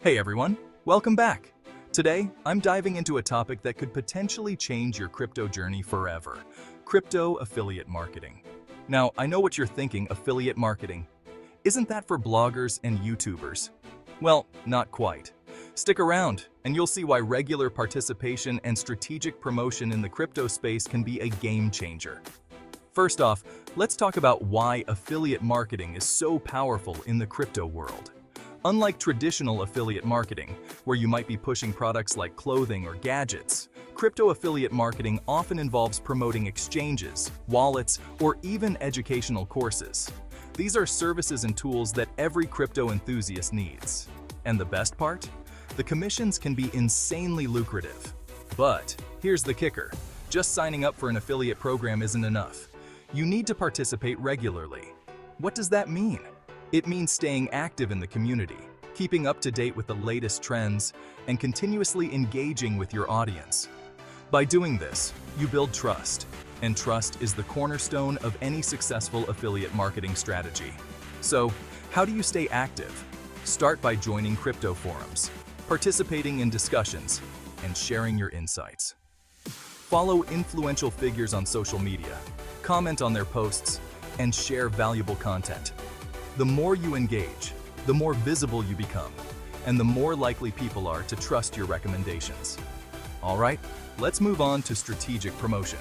Hey everyone, welcome back. Today, I'm diving into a topic that could potentially change your crypto journey forever: crypto affiliate marketing. Now, I know what you're thinking: affiliate marketing. Isn't that for bloggers and YouTubers? Well, not quite. Stick around, and you'll see why regular participation and strategic promotion in the crypto space can be a game changer. First off, let's talk about why affiliate marketing is so powerful in the crypto world. Unlike traditional affiliate marketing, where you might be pushing products like clothing or gadgets, crypto affiliate marketing often involves promoting exchanges, wallets, or even educational courses. These are services and tools that every crypto enthusiast needs. And the best part? The commissions can be insanely lucrative. But here's the kicker: just signing up for an affiliate program isn't enough. You need to participate regularly. What does that mean? It means staying active in the community, keeping up to date with the latest trends, and continuously engaging with your audience. By doing this, you build trust, and trust is the cornerstone of any successful affiliate marketing strategy. So, how do you stay active? Start by joining crypto forums, participating in discussions, and sharing your insights. Follow influential figures on social media, comment on their posts, and share valuable content. The more you engage, the more visible you become, and the more likely people are to trust your recommendations. All right, let's move on to strategic promotion.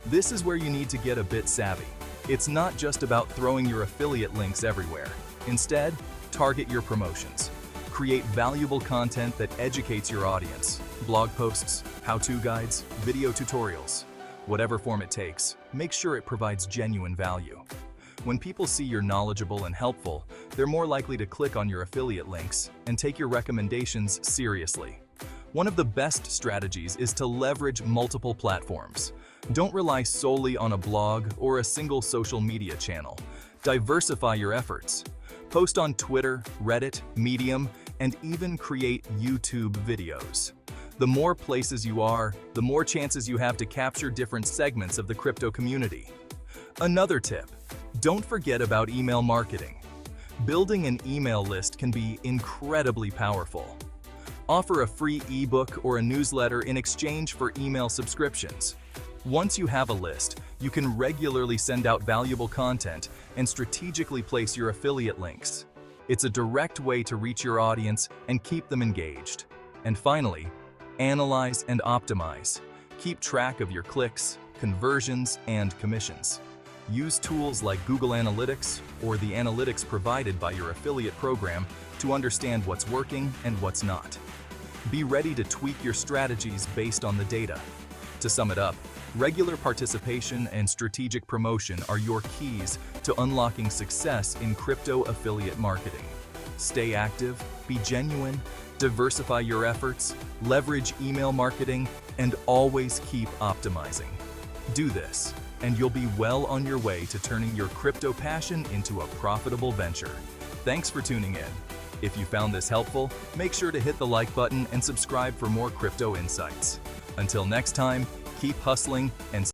This is where you need to get a bit savvy. It's not just about throwing your affiliate links everywhere. Instead, target your promotions. Create valuable content that educates your audience. Blog posts, how-to guides, video tutorials. Whatever form it takes, make sure it provides genuine value. When people see you're knowledgeable and helpful, they're more likely to click on your affiliate links and take your recommendations seriously. One of the best strategies is to leverage multiple platforms. Don't rely solely on a blog or a single social media channel. Diversify your efforts. Post on Twitter, Reddit, Medium, and even create YouTube videos. The more places you are, the more chances you have to capture different segments of the crypto community. Another tip: don't forget about email marketing. Building an email list can be incredibly powerful. Offer a free ebook or a newsletter in exchange for email subscriptions. Once you have a list, you can regularly send out valuable content and strategically place your affiliate links. It's a direct way to reach your audience and keep them engaged. And finally, analyze and optimize. Keep track of your clicks, conversions, and commissions. Use tools like Google Analytics or the analytics provided by your affiliate program to understand what's working and what's not. Be ready to tweak your strategies based on the data. To sum it up, regular participation and strategic promotion are your keys to unlocking success in crypto affiliate marketing. Stay active, be genuine, diversify your efforts, leverage email marketing, and always keep optimizing. Do this, and you'll be well on your way to turning your crypto passion into a profitable venture. Thanks for tuning in. If you found this helpful, make sure to hit the like button and subscribe for more crypto insights. Until next time, keep hustling and